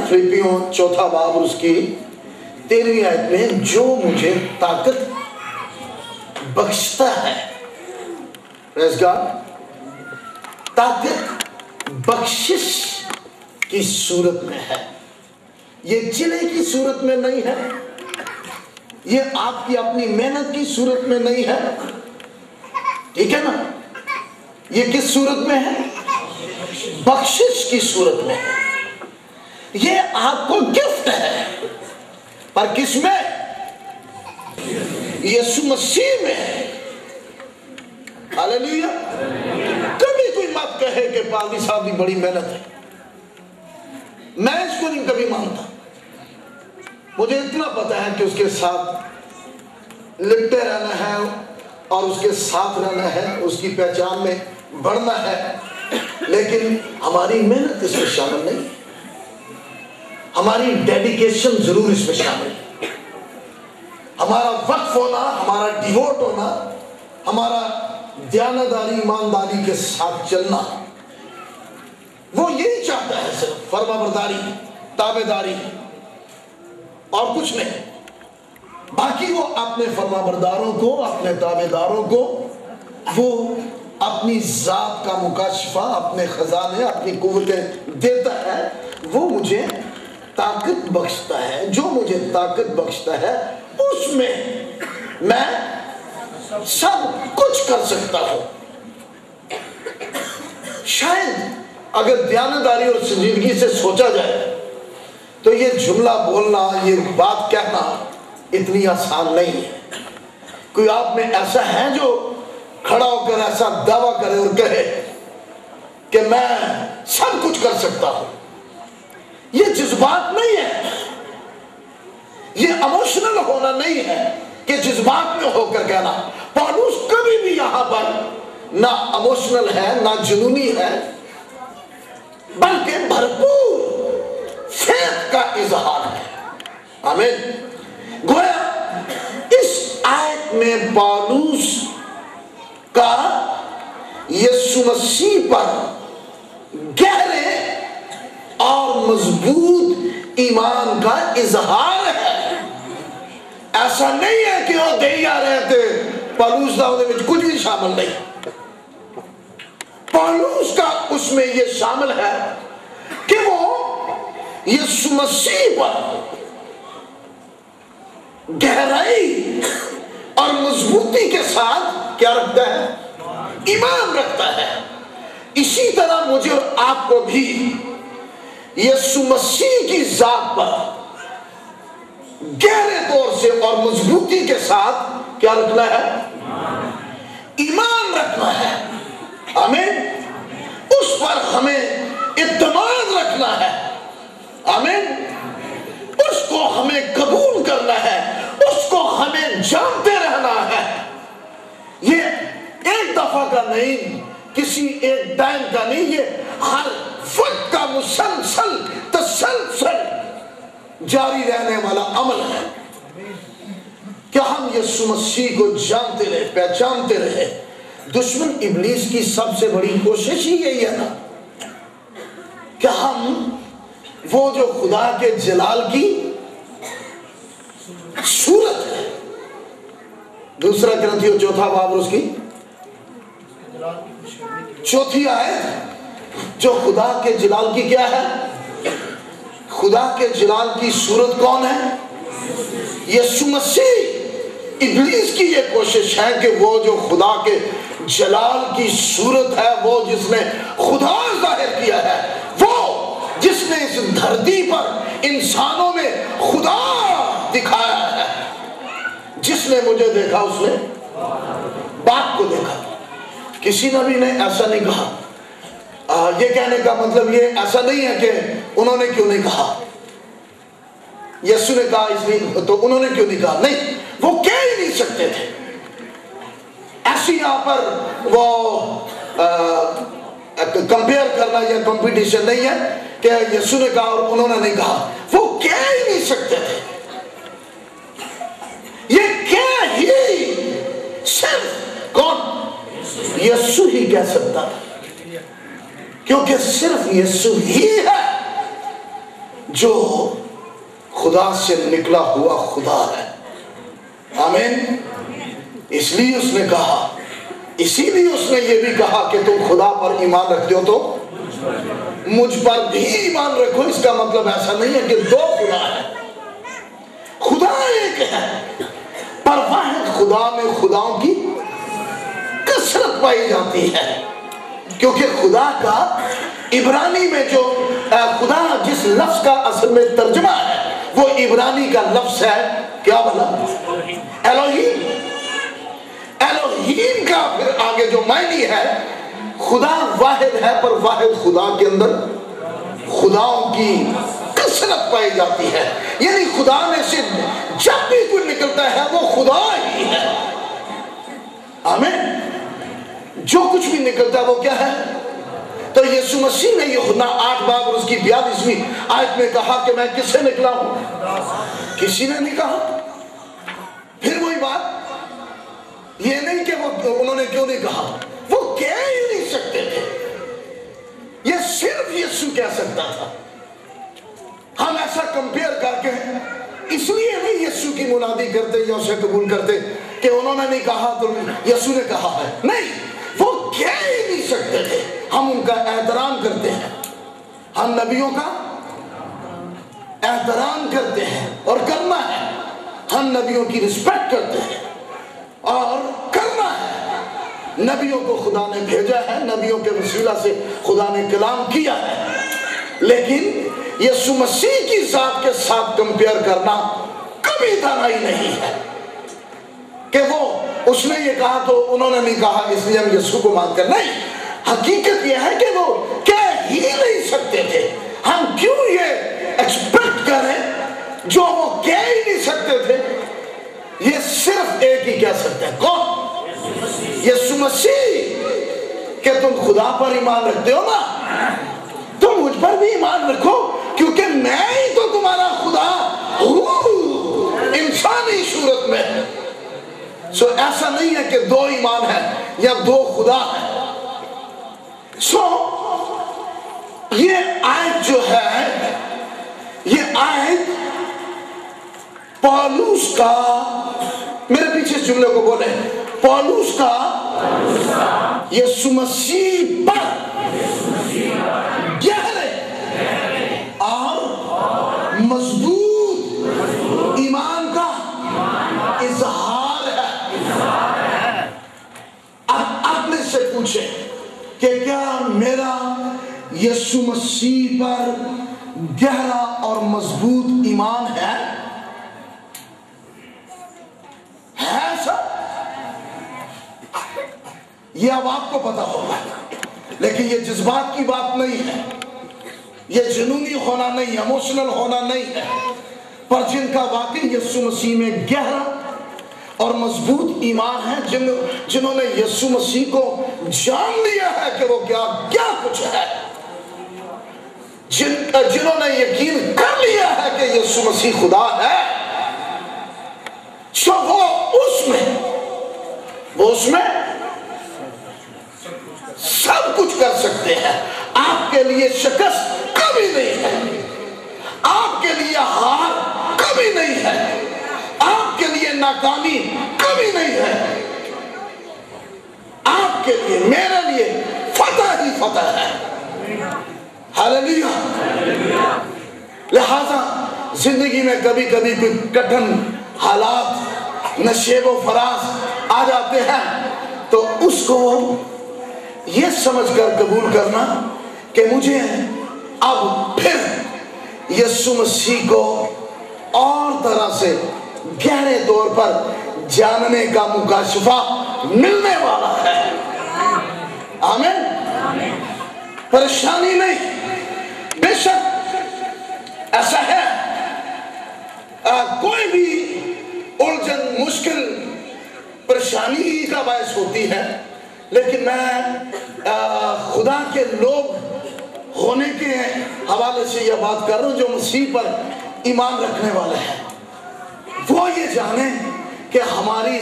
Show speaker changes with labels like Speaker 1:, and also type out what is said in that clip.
Speaker 1: فلیپیوں 4 باب اور اس کی 13ویں آیت میں، جو مجھے طاقت بخشتا ہے. پریز گاڈ. طاقت بخشش کی صورت میں ہے، یہ چلے کی صورت میں نہیں ہے، یہ آپ کی اپنی محنت کی صورت میں نہیں ہے. ٹھیک ہے نا؟ یہ کس صورت میں ہے؟ بخشش کی صورت میں ہے. یہ آپ کو گفٹ ہے، پر کس میں؟ یسوع مسیح میں. ہاللیلویا. کبھی کوئی مت کہے کہ پادری صاحب کی بڑی محنت ہے، میں اس کو نہیں کبھی مانتا. مجھے اتنا پتا ہے کہ اس کے ساتھ لپٹے رہنا ہے اور اس کے ساتھ رہنا ہے، اس کی پہچان میں بڑھنا ہے، لیکن ہماری محنت اس میں شامل نہیں، ہماری ڈیڈیکیشن ضرور اس میں شامل ہے، ہمارا وقف ہونا، ہمارا ڈیووٹ ہونا، ہمارا دیانتداری ایمانداری کے ساتھ چلنا. وہ یہی چاہتا ہے، صرف فرما برداری، تابع داری اور کچھ نہیں. باقی وہ اپنے فرما برداروں کو، اپنے تابع داروں کو وہ اپنی ذات کا مکاشفہ، اپنے خزانے، اپنی قوتیں دیتا ہے. وہ مجھے طاقت بخشتا ہے، جو مجھے طاقت بخشتا ہے اس میں میں سب کچھ کر سکتا ہوں. شاید اگر دیانتداری اور سنجیدگی سے سوچا جائے تو یہ جملہ بولنا، یہ بات کہنا اتنی آسان نہیں ہے. کوئی آپ میں ایسا ہے جو کھڑا ہو کر ایسا دعویٰ کرے اور کہے کہ میں سب کچھ کر سکتا ہوں؟ یہ جذبات نہیں ہے، یہ ایموشنل ہونا نہیں ہے کہ جذبات میں ہو کر کہنا. پالوس کبھی بھی یہاں پر نہ ایموشنل ہے، نہ جنونی ہے، بلکہ بھرپور فیت کا اظہار ہے. آمین. گویا اس آیت میں پالوس کا یسوع مسیح پر گہرے اور مضبوط ایمان کا اظہار ہے. ایسا نہیں ہے کہ وہ دے آ رہے تھے، پالوس دا میں کچھ بھی شامل نہیں. پالوس کا اس میں یہ شامل ہے کہ وہ یسوع مسیح پر گہرائی اور مضبوطی کے ساتھ کیا رکھتا ہے؟ ایمان رکھتا ہے. اسی طرح مجھے اور آپ کو بھی یسوع مسیح کی ذات پر گہرے طور سے اور مضبوطی کے ساتھ کیا رکھنا ہے؟ ایمان رکھنا ہے. آمین. اس پر ہمیں اعتماد رکھنا ہے. آمین. اس کو ہمیں قبول کرنا ہے، اس کو ہمیں جانتے رہنا ہے. یہ ایک دفعہ کا نہیں، کسی ایک ٹائم کا نہیں، یہ ہر وقت کا مسلسل تسلسل جاری رہنے والا عمل ہے کہ ہم یسوع مسیح کو جانتے رہے، پہچانتے رہے. دشمن ابلیس کی سب سے بڑی کوشش ہی یہی ہے نا کہ ہم وہ جو خدا کے جلال کی صورت ہے، 2 کرنتھیوں 4 باب اور اس کی 4 آیت، جو خدا کے جلال کی کیا ہے؟ خدا کے جلال کی صورت کون ہے؟ یسوع مسیح. ابلیس کی یہ کوشش ہے کہ وہ جو خدا کے جلال کی صورت ہے، وہ جس نے خدا ظاہر کیا ہے، وہ جس نے اس دھرتی پر انسانوں میں خدا دکھایا ہے. جس نے مجھے دیکھا اس نے باپ کو دیکھا. کسی نبی نے ایسا نہیں کہا. یہ کہنے کا مطلب یہ ایسا نہیں ہے کہ انہوں نے کیوں نہیں کہا، یسوع نے کہا اس لیے تو انہوں نے کیوں نہیں کہا. نہیں، وہ کہہ ہی نہیں سکتے تھے. ایسی یہاں پر وہ کمپیئر کرنا یا کمپٹیشن نہیں ہے کہ یسوع نے کہا اور انہوں نے نہیں کہا. وہ کہہ ہی نہیں سکتے تھے. یہ کہہ ہی صرف کون؟ یسوع ہی کہہ سکتا تھا، کیونکہ صرف یسوع ہی ہے جو خدا سے نکلا ہوا خدا ہے. آمین. اس لیے اس نے کہا، اسی لیے اس نے یہ بھی کہا کہ تم خدا پر ایمان رکھتے ہو تو مجھ پر بھی ایمان رکھو. اس کا مطلب ایسا نہیں ہے کہ دو خدا ہے. خدا ایک ہے، پر واحد خدا میں خداؤں کی کثرت پائی جاتی ہے. کیونکہ خدا کا عبرانی میں جو خدا جس لفظ کا اصل میں ترجمہ ہے وہ عبرانی کا لفظ ہے کیا بلا؟ الوہیم. الوہیم کا پھر آگے جو معنی ہے خدا واحد ہے، پر واحد خدا کے اندر خداؤں کی کثرت پائی جاتی ہے. یعنی خدا میں سے جب بھی کوئی نکلتا ہے وہ خدا ہی ہے. آمین. جو کچھ بھی نکلتا ہے وہ کیا ہے؟ تو یسوع مسیح نے یوحنا 8 باب اور اس کی 42ویں آیت میں کہا کہ میں کس سے نکلا ہوں؟ کسی نے نہیں کہا. پھر وہی بات، یہ نہیں کہ انہوں نے کیوں نہیں کہا، وہ کہہ ہی نہیں سکتے تھے. یہ صرف یسوع کہہ سکتا تھا. ہم ایسا کمپیئر کر کے اس لیے نہیں یسوع کی منادی کرتے یا اسے قبول کرتے کہ انہوں نے نہیں کہا تو یسوع نے کہا ہے. نہیں، وہ کہہ ہی نہیں سکتے تھے. ہم ان کا احترام کرتے ہیں، ہم نبیوں کا احترام کرتے ہیں اور کرنا ہے. ہم نبیوں کی رسپیکٹ کرتے ہیں اور کرنا ہے. نبیوں کو خدا نے بھیجا ہے، نبیوں کے وسیلہ سے خدا نے کلام کیا ہے. لیکن یسوع مسیح کی ذات کے ساتھ کمپیئر کرنا کبھی دانائی نہیں ہے کہ وہ اس نے یہ کہا تو انہوں نے نہیں کہا اس لیے ہم یسوع کو مانتے ہیں. نہیں، حقیقت یہ ہے کہ وہ کہہ ہی نہیں سکتے تھے. ہم کیوں یہ ایکسپیکٹ کریں جو وہ کہہ ہی نہیں سکتے تھے؟ یہ صرف ایک ہی کہہ سکتے ہیں. کون؟ یسوع مسیح. کہ تم خدا پر ایمان رکھتے ہو نا، تم مجھ پر بھی ایمان رکھو کیونکہ میں ہی تو تمہارا خدا ہوں انسانی صورت میں. سو ایسا نہیں ہے کہ دو ایمان ہے یا دو خدا ہے. سو یہ آیت جو ہے، یہ آیت پولس کا، میرے پیچھے اس جملے کو بولیں، پولس کا یسوع مسیح پر گہرے اور مضبوط ایمان کا اظہار ہے. اب اپنے سے پوچھیں کہ کیا میرا یسوع مسیح پر گہرا اور مضبوط ایمان ہے؟ سب یہ اب آپ کو پتا ہوگا. لیکن یہ جذبات کی بات نہیں ہے، یہ جنونی ہونا نہیں ہے، ایموشنل ہونا نہیں ہے. پر جن کا واقعی یسوع مسیح میں گہرا اور مضبوط ایمان ہے، جنہوں نے یسوع مسیح کو جان لیا ہے کہ وہ کیا کچھ ہے، جنہوں نے یقین کر لیا ہے کہ یسوع مسیح خدا ہے، سو وہ اس میں سب کچھ کر سکتے ہیں. آپ کے لیے شکست کبھی نہیں ہے، آپ کے لیے ہار کبھی نہیں ہے، آپ کے لیے ناکامی کبھی نہیں ہے. آپ کے لیے، میرے لیے فتح ہی فتح ہے. ہاللیلویا. لہذا زندگی میں کبھی کبھی کوئی کٹھن حالات، نشیب و فراز آ جاتے ہیں تو اس کو یہ سمجھ کر قبول کرنا کہ مجھے اب پھر یسوع مسیح کو اور طرح سے گہرے طور پر جاننے کا مکاشفہ ملنے والا ہے. آمین. پریشانی نہیں، بے شک ایسا ہے، کوئی بھی الجھن، مشکل، پریشانی ہی کا باعث ہوتی ہے. لیکن میں خدا کے لوگ ہونے کے حوالے سے یہ بات کر رہا ہوں جو مسیح پر ایمان رکھنے والے ہیں، وہ یہ جانیں کہ ہماری